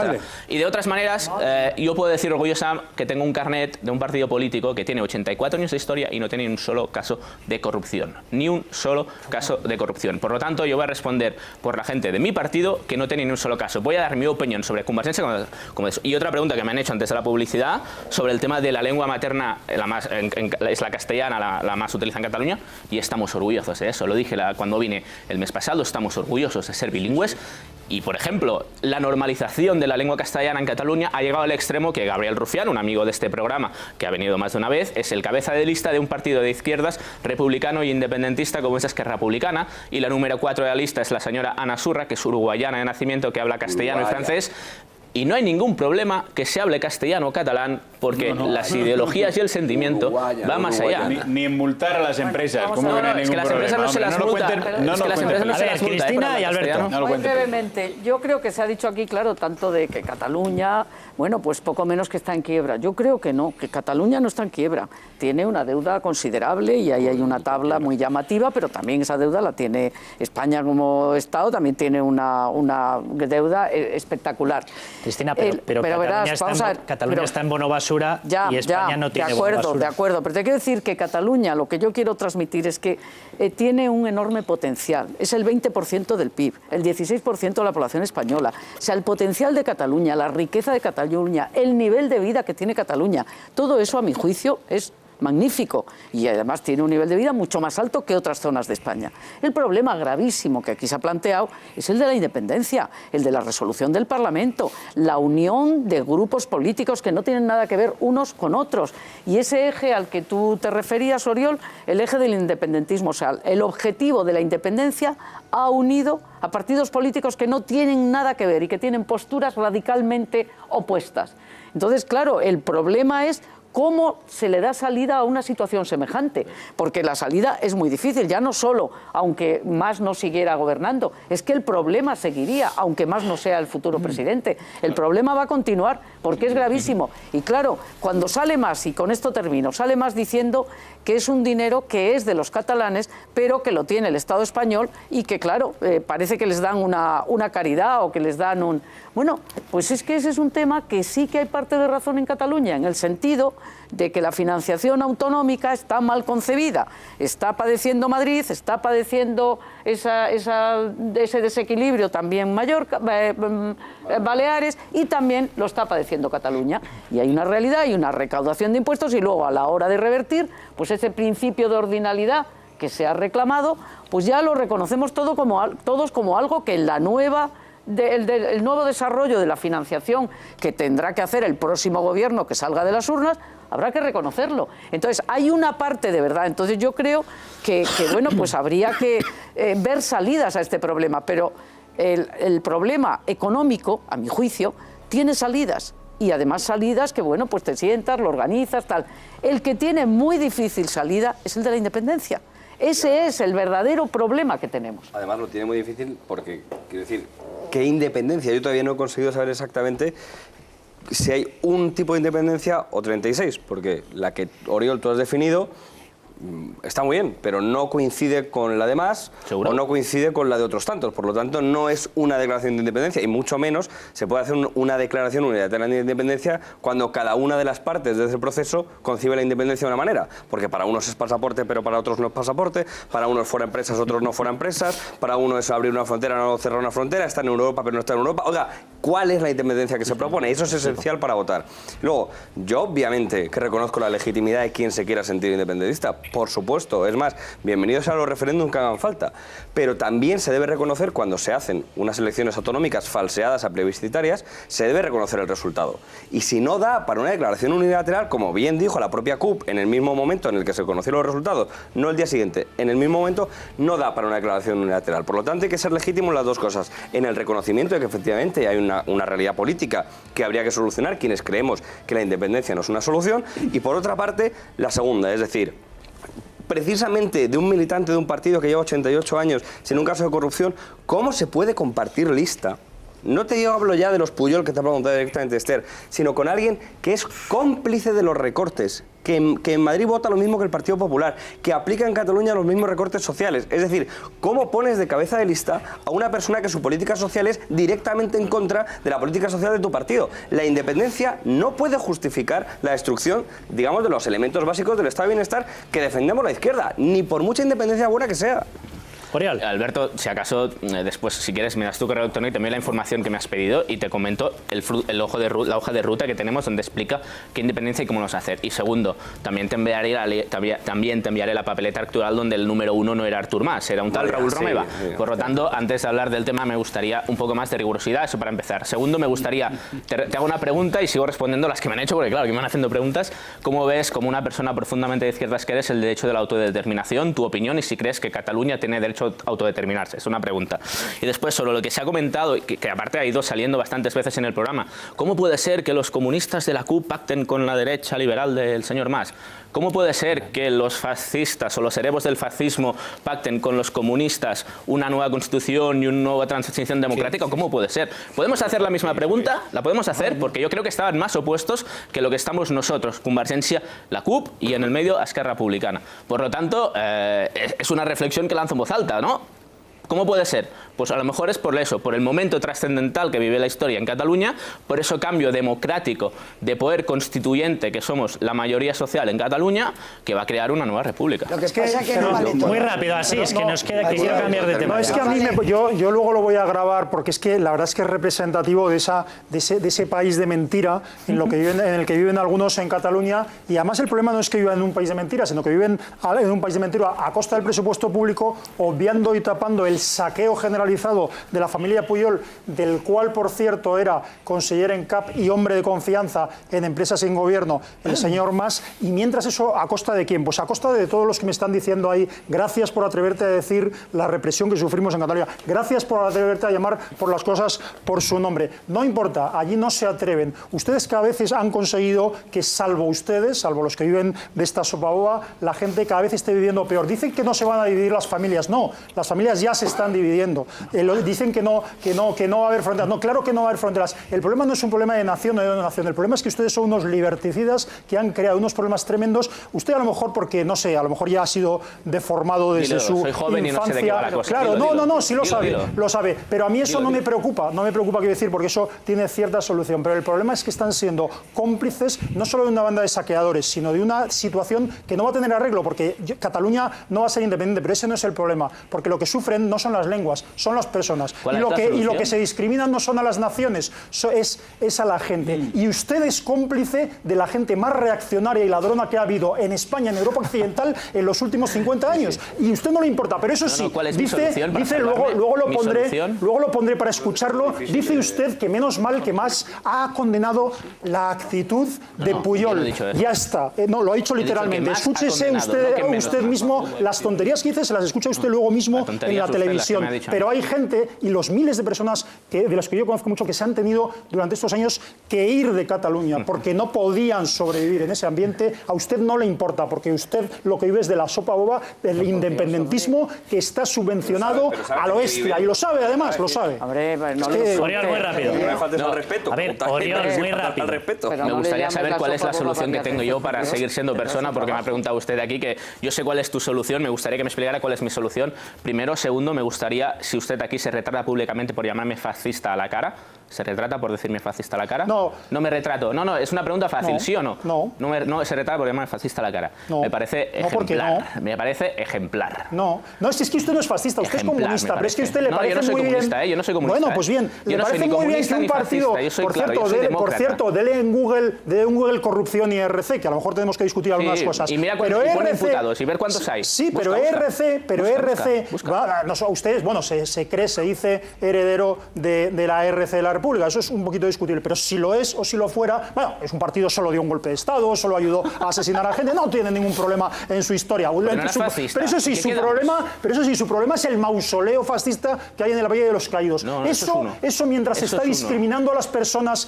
y de otras maneras, yo puedo decir orgullosa que tengo un carnet de un partido político que tiene 84 años de historia y no tiene ni un solo caso de corrupción. Ni un solo caso de corrupción. Por lo tanto, yo voy a responder por la gente de mi partido que no tiene ni un solo caso. Voy a dar mi opinión sobre Convergencia como eso. Y otra pregunta que me han hecho antes de la publicidad sobre el tema de la lengua materna, es la castellana, la más utilizada en Cataluña, y estamos orgullosos de eso. Lo dije cuando vine el mes pasado, estamos orgullosos de ser bilingües. Y, por ejemplo, la normalización de la lengua castellana en Cataluña ha llegado al extremo que Gabriel Rufián, un amigo de este programa que ha venido más de una vez, es el cabeza de lista de un partido de izquierdas republicano e independentista como es Esquerra Republicana, y la número 4 de la lista es la señora Ana Surra, que es uruguayana de nacimiento, que habla castellano y francés. Y no hay ningún problema que se hable castellano o catalán, porque las ideologías y el sentimiento va más allá. Ni en multar a las empresas. ¿Cómo que no hay ningún las empresas problema? no se las multan. Cristina y Alberto. Muy brevemente, yo creo que se ha dicho aquí, claro, tanto de que Cataluña, bueno, pues poco menos que está en quiebra. Yo creo que no, que Cataluña no está en quiebra. Tiene una deuda considerable y ahí hay una tabla muy llamativa, pero también esa deuda la tiene España como Estado, también tiene una deuda espectacular. Cristina, pero Cataluña está en bono basura y España no tiene bono basura. De acuerdo, pero te quiero decir que Cataluña, lo que yo quiero transmitir es que tiene un enorme potencial. Es el 20% del PIB, el 16% de la población española. O sea, el potencial de Cataluña, la riqueza de Cataluña, el nivel de vida que tiene Cataluña, todo eso, a mi juicio, es magnífico y además tiene un nivel de vida mucho más alto que otras zonas de España. El problema gravísimo que aquí se ha planteado es el de la independencia, el de la resolución del Parlamento, la unión de grupos políticos que no tienen nada que ver unos con otros. Y ese eje al que tú te referías, Oriol, el eje del independentismo, o sea, el objetivo de la independencia ha unido a partidos políticos que no tienen nada que ver y que tienen posturas radicalmente opuestas. Entonces, claro, el problema es ¿cómo se le da salida a una situación semejante? Porque la salida es muy difícil, ya no solo aunque Mas no siguiera gobernando, es que el problema seguiría, aunque Mas no sea el futuro presidente. El problema va a continuar porque es gravísimo. Y claro, cuando sale Mas, y con esto termino, sale Mas diciendo que es un dinero que es de los catalanes, pero que lo tiene el Estado español y que, claro, parece que les dan una caridad o que les dan un... Bueno, pues es que ese es un tema que sí que hay parte de razón en Cataluña, en el sentido de que la financiación autonómica está mal concebida. Está padeciendo Madrid, está padeciendo ese desequilibrio también Mallorca, Baleares, y también lo está padeciendo Cataluña. Y hay una realidad, hay una recaudación de impuestos y luego a la hora de revertir, pues ese principio de ordinalidad que se ha reclamado, pues ya lo reconocemos todos como algo que en la el nuevo desarrollo de la financiación que tendrá que hacer el próximo gobierno que salga de las urnas, habrá que reconocerlo. Entonces, hay una parte de verdad. Entonces, yo creo que bueno, pues habría que ver salidas a este problema, pero el problema económico, a mi juicio, tiene salidas. Y además salidas que, bueno, pues te sientas, lo organizas, tal. El que tiene muy difícil salida es el de la independencia. Ese es el verdadero problema que tenemos. Además lo tiene muy difícil porque, quiero decir, ¿qué independencia? Yo todavía no he conseguido saber exactamente si hay un tipo de independencia o 36, porque la que, Oriol, tú has definido está muy bien, pero no coincide con la de Mas o no coincide con la de otros tantos. Por lo tanto, no es una declaración de independencia y mucho menos se puede hacer una declaración unilateral de independencia cuando cada una de las partes de ese proceso concibe la independencia de una manera. Porque para unos es pasaporte, pero para otros no es pasaporte, para unos fuera empresas, otros no fuera empresas, para unos es abrir una frontera, no cerrar una frontera, está en Europa, pero no está en Europa. Oiga, ¿cuál es la independencia que se propone? Eso es esencial para votar. Luego, yo obviamente que reconozco la legitimidad de quien se quiera sentir independentista. Por supuesto, es más, bienvenidos a los referéndums que hagan falta, pero también se debe reconocer cuando se hacen unas elecciones autonómicas falseadas a plebiscitarias, se debe reconocer el resultado. Y si no da para una declaración unilateral, como bien dijo la propia CUP en el mismo momento en el que se conocieron los resultados, no el día siguiente, en el mismo momento, no da para una declaración unilateral. Por lo tanto, hay que ser legítimos en las dos cosas, en el reconocimiento de que efectivamente hay una realidad política que habría que solucionar quienes creemos que la independencia no es una solución, y por otra parte, la segunda, es decir, precisamente de un militante de un partido que lleva 88 años sin un caso de corrupción, ¿cómo se puede compartir lista? No te hablo ya de los Puyol que te ha preguntado directamente Esther, sino con alguien que es cómplice de los recortes, que en Madrid vota lo mismo que el Partido Popular, que aplica en Cataluña los mismos recortes sociales. Es decir, ¿cómo pones de cabeza de lista a una persona que su política social es directamente en contra de la política social de tu partido? La independencia no puede justificar la destrucción, digamos, de los elementos básicos del estado de bienestar que defendemos la izquierda, ni por mucha independencia buena que sea. Oriol. Alberto, si acaso, después, si quieres, me das tu correo electrónico y también la información que me has pedido y te comento la hoja de ruta que tenemos donde explica qué independencia y cómo nos hacer. Y segundo, también te enviaré la papeleta actual donde el número 1 no era Artur Mas, era un tal Raúl Romeva. Por lo tanto, antes de hablar del tema, me gustaría un poco más de rigurosidad, eso para empezar. Segundo, me gustaría, te hago una pregunta y sigo respondiendo las que me han hecho, porque claro, que me van haciendo preguntas. ¿Cómo ves, como una persona profundamente de izquierdas que eres, el derecho de la autodeterminación, tu opinión, y si crees que Cataluña tiene derecho derecho a autodeterminarse. Es una pregunta. Y después, sobre lo que se ha comentado, que aparte ha ido saliendo bastantes veces en el programa, ¿cómo puede ser que los comunistas de la CUP pacten con la derecha liberal del señor Mas? ¿Cómo puede ser que los fascistas o los heredos del fascismo pacten con los comunistas una nueva constitución y una nueva transición democrática? ¿Cómo puede ser? ¿Podemos hacer la misma pregunta? La podemos hacer porque yo creo que estaban más opuestos que lo que estamos nosotros, Convergencia, la CUP y en el medio Esquerra Republicana. Por lo tanto, es una reflexión que lanzo en voz alta, ¿no? ¿Cómo puede ser? Pues a lo mejor es por eso, por el momento trascendental que vive la historia en Cataluña, por ese cambio democrático de poder constituyente que somos la mayoría social en Cataluña, que va a crear una nueva república. Lo que pasa que no vale muy rápido, así es que nos queda que quiero cambiar de tema. No, es que a mí yo luego lo voy a grabar porque es que la verdad es que es representativo de ese país de mentira en el que viven algunos en Cataluña, y además el problema no es que vivan en un país de mentira, sino que viven en un país de mentira a costa del presupuesto público, obviando y tapando el saqueo generalizado de la familia Pujol, del cual, por cierto, era conseller en CAP y hombre de confianza en empresas en gobierno, el señor Mas. Y mientras eso, ¿a costa de quién? Pues a costa de todos los que me están diciendo ahí, gracias por atreverte a decir la represión que sufrimos en Cataluña, gracias por atreverte a llamar por las cosas por su nombre. No importa, allí no se atreven. Ustedes cada vez han conseguido que, salvo ustedes, salvo los que viven de esta sopaboba, la gente cada vez esté viviendo peor. Dicen que no se van a dividir las familias. No, las familias ya se están dividiendo. Dicen que no va a haber fronteras. No, claro que no va a haber fronteras. El problema no es un problema de nación o de no nación. El problema es que ustedes son unos liberticidas que han creado unos problemas tremendos. Usted a lo mejor porque, no sé, a lo mejor ya ha sido deformado desde su soy joven infancia. Y no sé de qué va la cosa. Claro, no, sí lo sabe, dilo. lo sabe. Pero a mí eso no me preocupa, quiero decir, porque eso tiene cierta solución. Pero el problema es que están siendo cómplices no solo de una banda de saqueadores, sino de una situación que no va a tener arreglo, porque Cataluña no va a ser independiente, pero ese no es el problema, porque lo que sufren no son las lenguas, son las personas. Y lo que se discriminan no son a las naciones, es a la gente. Y usted es cómplice de la gente más reaccionaria y ladrona que ha habido en España, en Europa Occidental, en los últimos 50 años. Y a usted no le importa, pero eso sí, dice luego lo pondré para escucharlo, dice usted que menos mal que Mas ha condenado la actitud de Pujol. Ya está, no, lo ha dicho literalmente. Escúchese usted mismo las tonterías que dice, se las escucha usted luego mismo en la televisión. Pero hay gente, y los miles de personas de las que yo conozco mucho, que se han tenido durante estos años que ir de Cataluña porque no podían sobrevivir en ese ambiente. A usted no le importa, porque usted lo que vive es de la sopa boba del independentismo que está subvencionado al oeste, y lo sabe, además, lo sabe. Oriol, muy rápido. No me faltes al respeto. A ver, Oriol, muy rápido. Me gustaría saber cuál es la solución que tengo yo para seguir siendo persona, porque me ha preguntado usted aquí que yo sé cuál es tu solución, me gustaría que me explicara cuál es mi solución. Primero, segundo, me gustaría, si usted aquí se retrata públicamente por llamarme fascista a la cara, ¿se retrata por decirme fascista a la cara? No. No me retrato. No, es una pregunta fácil, ¿sí o no? No. No se retrata por llamarme fascista a la cara. No. Me parece ejemplar. Me parece ejemplar. No, es que usted no es fascista, usted es comunista, pero es que a usted le parece yo no soy muy comunista, bien. Yo no soy comunista. Bueno, pues bien, le parece muy bien que un partido, por cierto, dele en Google corrupción y ERC, que a lo mejor tenemos que discutir algunas cosas. Y mira cuántos imputados y ver cuántos hay. Sí, pero ERC, ustedes, bueno, se cree, se dice heredero de la ERC de la República, eso es un poquito discutible, pero si lo es o si lo fuera, bueno, es un partido, solo dio un golpe de Estado, solo ayudó a asesinar a gente, no tiene ningún problema en su historia. Pero eso sí, su problema es el mausoleo fascista que hay en el Valle de los Caídos. Eso mientras está discriminando a las personas,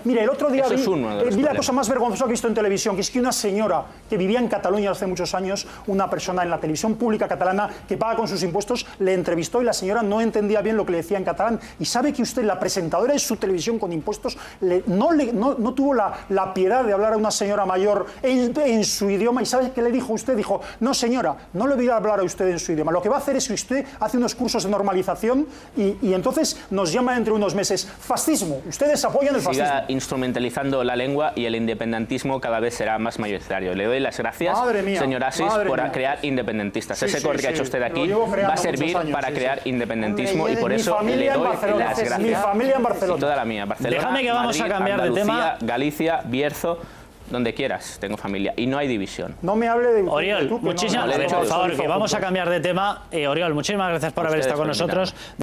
mira, el otro día vi la cosa más vergonzosa que he visto en televisión, que es que una señora que vivía en Cataluña hace muchos años, una persona en la televisión pública catalana que paga con sus impuestos, le entrevistó y la señora no entendía bien lo que le decía en catalán. Y sabe que usted, la presentadora de su televisión con impuestos, no tuvo la piedad de hablar a una señora mayor en su idioma. ¿Y sabe qué le dijo usted? Dijo, no señora, no le voy a hablar a usted en su idioma. Lo que va a hacer es que usted hace unos cursos de normalización y entonces nos llama dentro de unos meses. Fascismo. Ustedes apoyan el fascismo. Siga instrumentalizando la lengua y el independentismo cada vez será más mayoritario. Le doy las gracias, señor Asís, por crear independentistas. Ese corte que ha hecho usted aquí va a servir para crear independentismo y por eso le doy las gracias. Mi familia en Barcelona. Y toda la mía. Barcelona, déjame que vamos Madrid, a cambiar Andalucía, de tema. Galicia, Bierzo, donde quieras, tengo familia. Y no hay división. No me hable de... Oriol, muchísimas gracias. Por favor, que vamos a cambiar de tema. Oriol, muchísimas gracias por haber estado con nosotros.